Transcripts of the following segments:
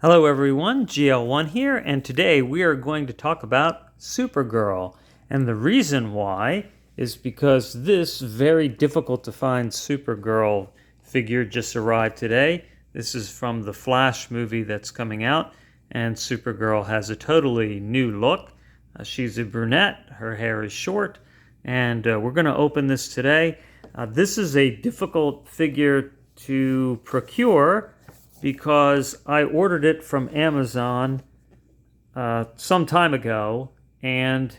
Hello everyone, GL1 here, and today we are going to talk about Supergirl. And the reason why is because this very difficult to find Supergirl figure just arrived today. This is from the Flash movie that's coming out, and Supergirl has a totally new look. She's a brunette, her hair is short, and we're going to open this today. This is a difficult figure to procure because I ordered it from Amazon some time ago and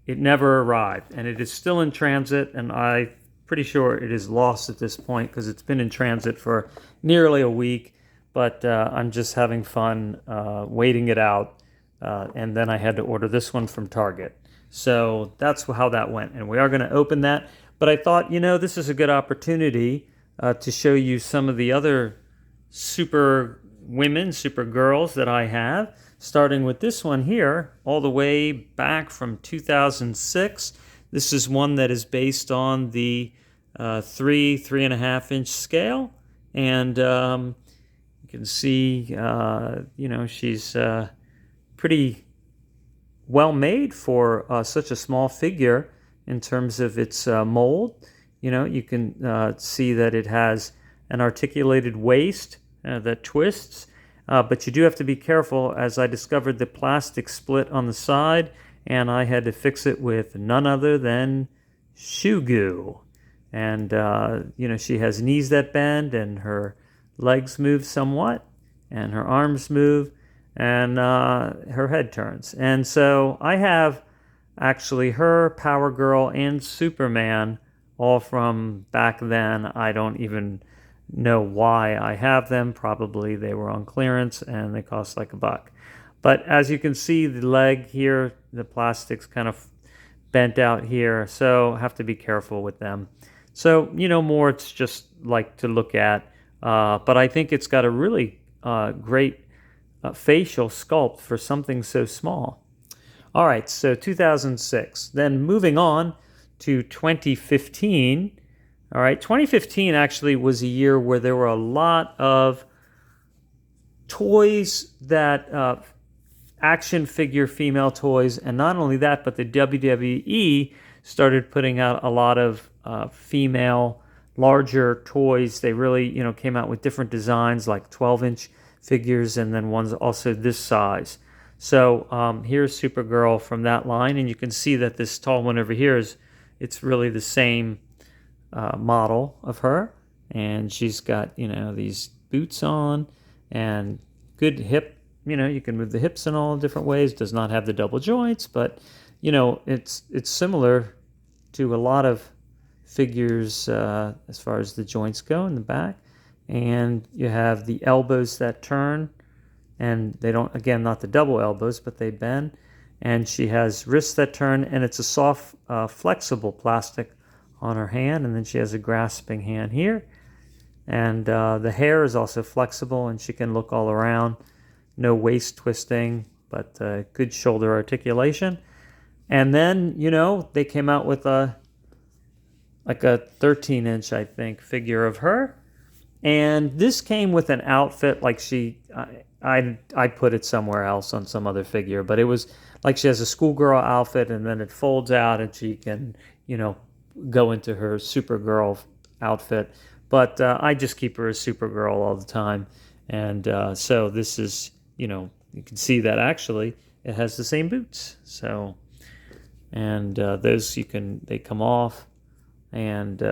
it never arrived. And it is still in transit, and I'm pretty sure it is lost at this point because it's been in transit for nearly a week. But I'm just having fun waiting it out. And then I had to order this one from Target. So that's how that went. And we are going to open that. But I thought, this is a good opportunity to show you some of the other super women, super girls that I have, starting with this one here, all the way back from 2006. This is one that is based on the 3.5 inch scale, and you can see, she's pretty well made for such a small figure in terms of its mold. You can see that it has an articulated waist that twists, but you do have to be careful, as I discovered the plastic split on the side, and I had to fix it with none other than shoe goo. And she has knees that bend, and her legs move somewhat, and her arms move, and her head turns. And so I have actually her, Power Girl, and Superman all from back then. I don't even know why I have them. Probably they were on clearance and they cost like $1. But as you can see, the leg here, the plastic's kind of bent out here, so have to be careful with them. So more it's just like to look at, but I think it's got a really great facial sculpt for something so small. All right, so 2006. Then moving on to 2015. All right, 2015 actually was a year where there were a lot of toys that action figure female toys, and not only that, but the WWE started putting out a lot of female larger toys. They really came out with different designs, like 12-inch figures, and then ones also this size. So here's Supergirl from that line, and you can see that this tall one over here it's really the same model of her, and she's got these boots on and good hip. You can move the hips in all different ways. Does not have the double joints, but it's similar to a lot of figures as far as the joints go in the back. And you have the elbows that turn, and they don't, again, not the double elbows, but they bend. And she has wrists that turn, and it's a soft, flexible plastic on her hand, and then she has a grasping hand here. And the hair is also flexible, and she can look all around. No waist twisting, but good shoulder articulation. And then, they came out with a 13-inch, I think, figure of her. And this came with an outfit like I put it somewhere else on some other figure, but it was like she has a schoolgirl outfit, and then it folds out, and she can, go into her Supergirl outfit. But I just keep her as Supergirl all the time. And so this is, you can see that actually it has the same boots. So, and those they come off. And,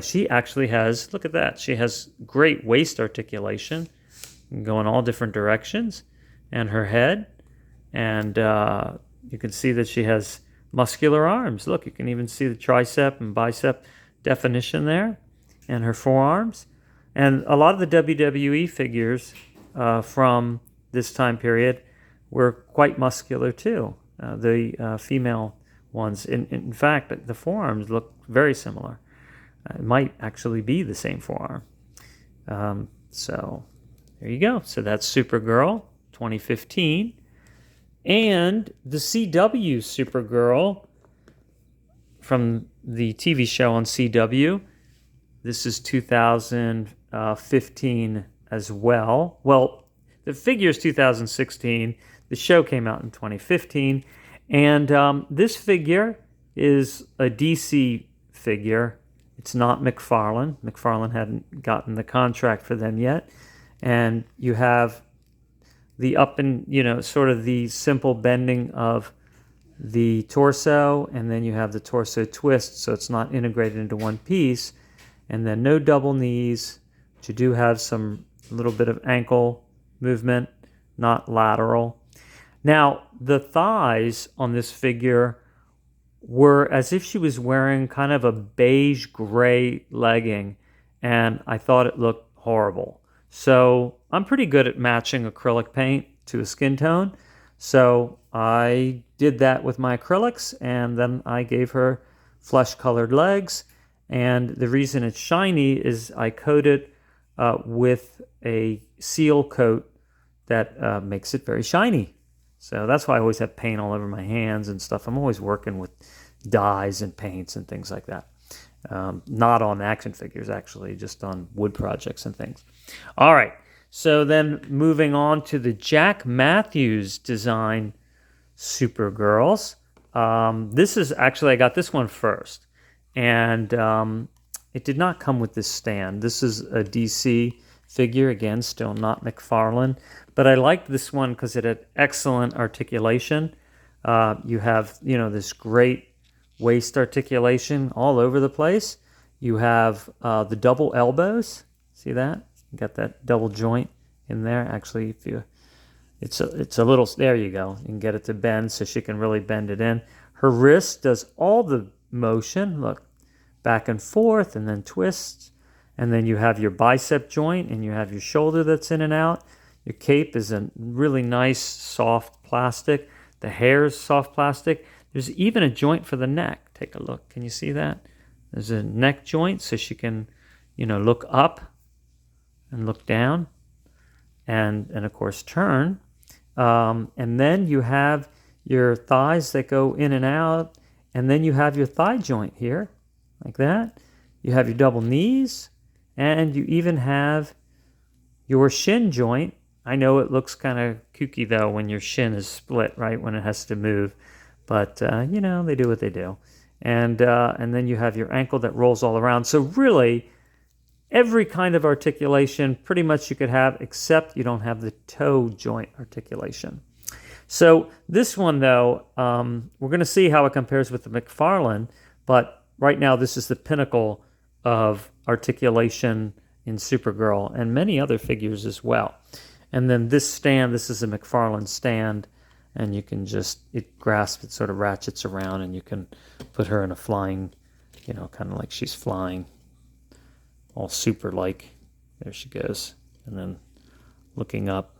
she actually has, look at that, she has great waist articulation, go in all different directions, and her head. And you can see that she has muscular arms. Look, you can even see the tricep and bicep definition there, and her forearms. And a lot of the WWE figures from this time period were quite muscular too. The female ones. In fact, the forearms look very similar. It might actually be the same forearm. So there you go. So that's Supergirl 2015. And the CW Supergirl from the TV show on CW. This is 2015 as well. Well, the figure is 2016. The show came out in 2015. And this figure is a DC figure. It's not McFarlane. McFarlane hadn't gotten the contract for them yet. And you have the up and, sort of the simple bending of the torso, and then you have the torso twist, so it's not integrated into one piece. And then no double knees. But you do have some little bit of ankle movement, not lateral. Now, the thighs on this figure were as if she was wearing kind of a beige gray legging, and I thought it looked horrible. So I'm pretty good at matching acrylic paint to a skin tone. So I did that with my acrylics, and then I gave her flesh-colored legs. And the reason it's shiny is I coated with a seal coat that makes it very shiny. So that's why I always have paint all over my hands and stuff. I'm always working with dyes and paints and things like that. Not on action figures, actually, just on wood projects and things. All right, so then moving on to the Jack Matthews design Supergirls. This is actually, I got this one first. And it did not come with this stand. This is a DC figure, again, still not McFarlane. But I liked this one because it had excellent articulation. You have, this great waist articulation all over the place. You have the double elbows. See that? You got that double joint in there. Actually, if you, it's a little. There you go. You can get it to bend, so she can really bend it in. Her wrist does all the motion. Look, back and forth, and then twists. And then you have your bicep joint, and you have your shoulder that's in and out. Your cape is a really nice, soft plastic. The hair is soft plastic. There's even a joint for the neck. Take a look. Can you see that? There's a neck joint, so she can, look up and look down, and of course turn. And then you have your thighs that go in and out, and then you have your thigh joint here, like that. You have your double knees, and you even have your shin joint. I know it looks kind of kooky, though, when your shin is split, right, when it has to move. But, they do what they do. And then you have your ankle that rolls all around. So really, every kind of articulation pretty much you could have, except you don't have the toe joint articulation. So this one, though, we're going to see how it compares with the McFarlane. But right now, this is the pinnacle of articulation in Supergirl and many other figures as well. And then this stand, this is a McFarlane stand, and you can it grasps, it sort of ratchets around, and you can put her in a flying, kind of like she's flying, all super-like. There she goes. And then looking up.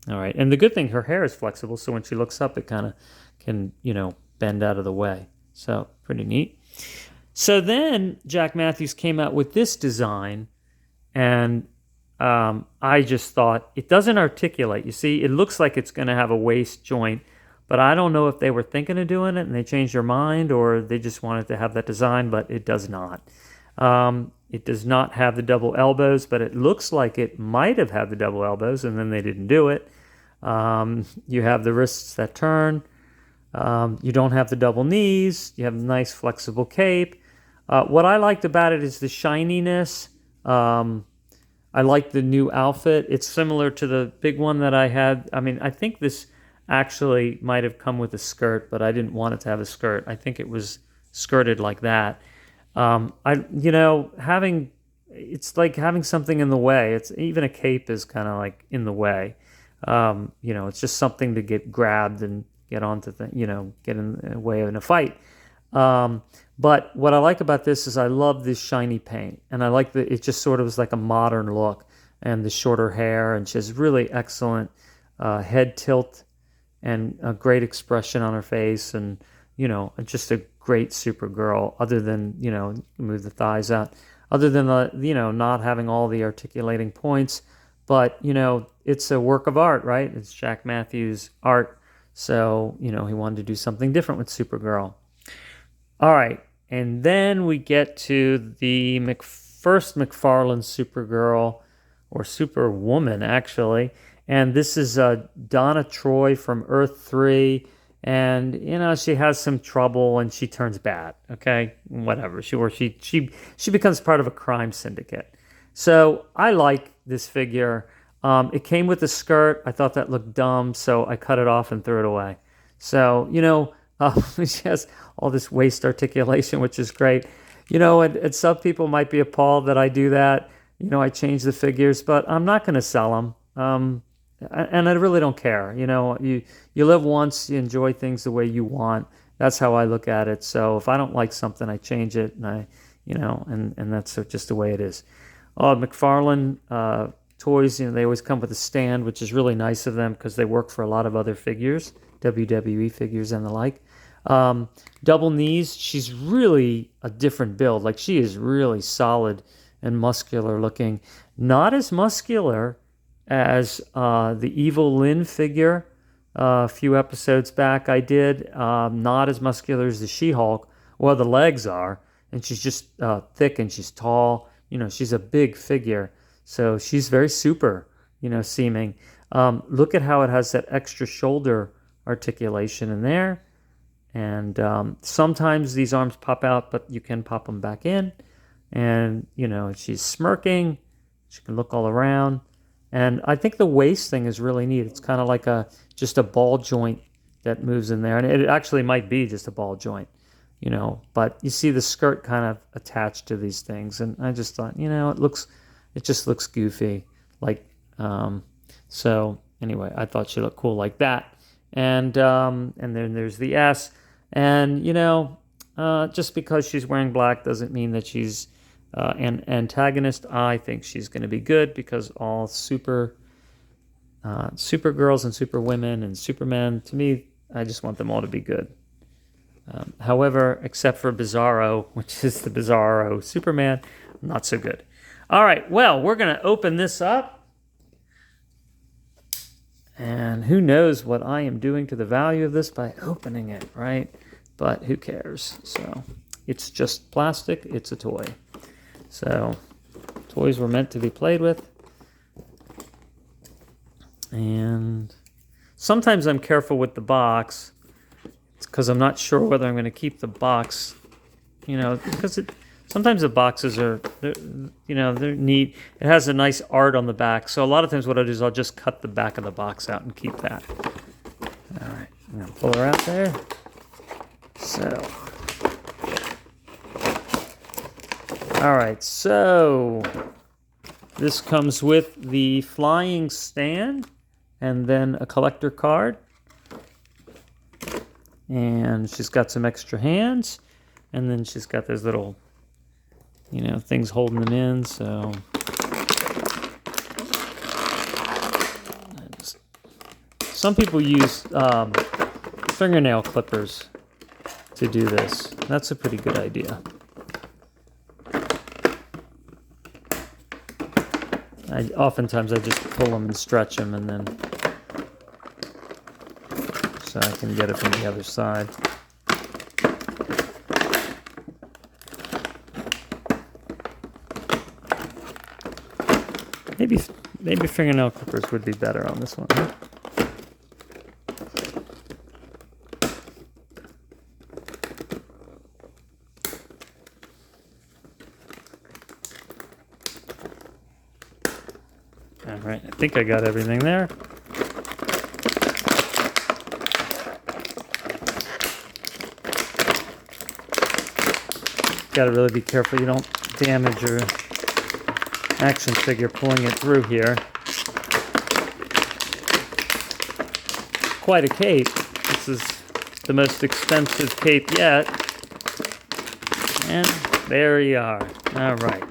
All right. And the good thing, her hair is flexible, so when she looks up, it kind of can, bend out of the way. So pretty neat. So then Jack Matthews came out with this design, and I just thought, it doesn't articulate. You see, it looks like it's going to have a waist joint, but I don't know if they were thinking of doing it and they changed their mind, or they just wanted to have that design, but it does not. It does not have the double elbows, but it looks like it might have had the double elbows, and then they didn't do it. You have the wrists that turn. You don't have the double knees. You have a nice flexible cape. What I liked about it is the shininess. I like the new outfit. It's similar to the big one that I had. I mean, I think this actually might have come with a skirt, but I didn't want it to have a skirt. I think it was skirted like that. It's like having something in the way. It's even a cape is kind of like in the way. It's just something to get grabbed and get onto get in the way in a fight. But what I like about this is I love this shiny paint, and I like it just sort of is like a modern look, and the shorter hair, and she has really excellent head tilt and a great expression on her face, and just a great Supergirl. Other than move the thighs out, other than not having all the articulating points, but it's a work of art, right? It's Jack Matthews' art, so he wanted to do something different with Supergirl. All right, and then we get to the first McFarlane Supergirl, or Superwoman, actually. And this is Donna Troy from Earth 3. And, she has some trouble and she turns bad. Okay, whatever. She becomes part of a crime syndicate. So I like this figure. It came with a skirt. I thought that looked dumb, so I cut it off and threw it away. So, she has all this waist articulation, which is great. And some people might be appalled that I do that. I change the figures, but I'm not going to sell them. And I really don't care. You live once, you enjoy things the way you want. That's how I look at it. So if I don't like something, I change it, and and that's just the way it is. McFarlane toys, they always come with a stand, which is really nice of them because they work for a lot of other figures, WWE figures and the like. Double knees, she's really a different build. Like, she is really solid and muscular looking. Not as muscular as the Evil Lynn figure a few episodes back I did. Not as muscular as the She-Hulk. Well, the legs are, and she's just thick and she's tall. She's a big figure. So she's very super, seeming. Look at how it has that extra shoulder articulation in there. And sometimes these arms pop out, but you can pop them back in. And, she's smirking. She can look all around. And I think the waist thing is really neat. It's kind of like just a ball joint that moves in there. And it actually might be just a ball joint, But you see the skirt kind of attached to these things. And I just thought, it just looks goofy. So anyway, I thought she looked cool like that. And then there's the S. And, just because she's wearing black doesn't mean that she's an antagonist. I think she's going to be good because all Supergirls and Superwomen and Supermen, to me, I just want them all to be good. However, except for Bizarro, which is the Bizarro Superman, not so good. All right, well, we're going to open this up. And who knows what I am doing to the value of this by opening it, right? But who cares? So it's just plastic. It's a toy. So toys were meant to be played with. And sometimes I'm careful with the box. It's because I'm not sure whether I'm going to keep the box, because sometimes the boxes they're neat. It has a nice art on the back. So a lot of times what I'll do is I'll just cut the back of the box out and keep that. All right, I'm going to pull her out there. So, all right, so this comes with the flying stand and then a collector card. And she's got some extra hands. And then she's got those little, things holding them in. So some people use fingernail clippers to do this. That's a pretty good idea. Oftentimes I just pull them and stretch them, and then so I can get it from the other side. Maybe fingernail clippers would be better on this one, huh? All right, I think I got everything there. Got to really be careful you don't damage your action figure pulling it through here. Quite a cape. This is the most expensive cape yet. And there you are. All right.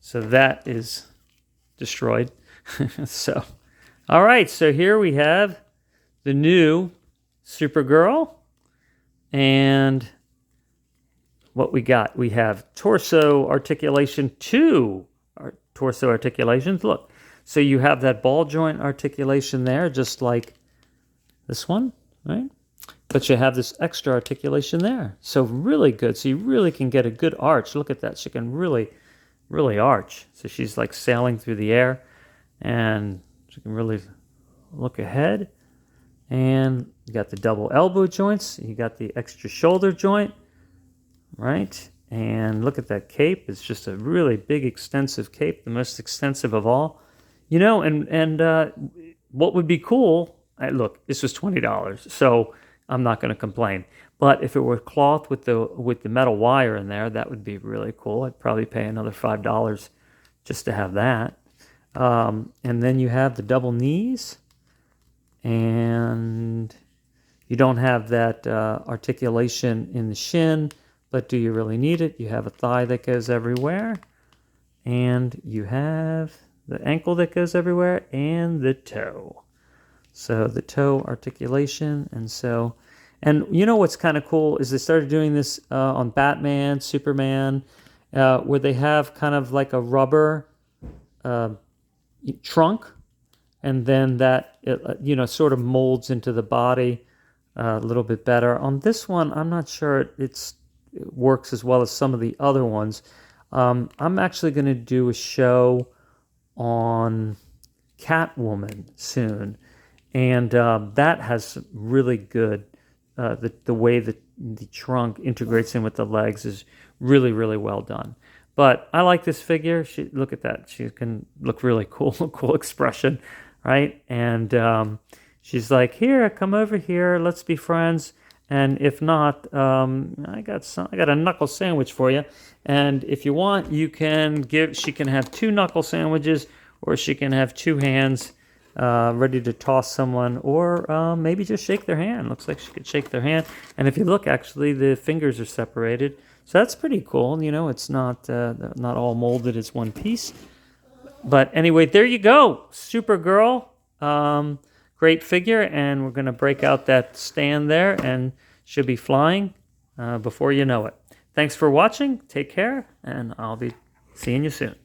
So that is destroyed. So, all right. So here we have the new Supergirl. And what we got? We have torso articulation, two torso articulations. Look. So you have that ball joint articulation there, just like this one, right? But you have this extra articulation there. So really good. So you really can get a good arch. Look at that. She can really arch. So she's like sailing through the air, and she can really look ahead. And you got the double elbow joints. You got the extra shoulder joint, right? And look at that cape. It's just a really big, extensive cape, the most extensive of all. You know, and what would be cool, look, this was $20, so I'm not going to complain. But if it were cloth with the metal wire in there, that would be really cool. I'd probably pay another $5 just to have that. And then you have the double knees. And you don't have that articulation in the shin, but do you really need it? You have a thigh that goes everywhere, and you have the ankle that goes everywhere, and the toe. So the toe articulation, and you know what's kind of cool is they started doing this on Batman, Superman, where they have kind of like a rubber trunk. And then that, sort of molds into the body a little bit better. On this one, I'm not sure it works as well as some of the other ones. I'm actually going to do a show on Catwoman soon. And that has really good, the way that the trunk integrates in with the legs is really, really well done. But I like this figure. Look at that. She can look really cool, cool expression. Right? And she's like, here, come over here, let's be friends. And if not, I got a knuckle sandwich for you. And if you want, she can have 2 knuckle sandwiches, or she can have 2 hands ready to toss someone, or maybe just shake their hand. Looks like she could shake their hand. And if you look, actually, the fingers are separated. So that's pretty cool. You know, it's not all molded as one piece. But anyway, there you go. Supergirl. Great figure. And we're going to break out that stand there, and she'll be flying before you know it. Thanks for watching. Take care. And I'll be seeing you soon.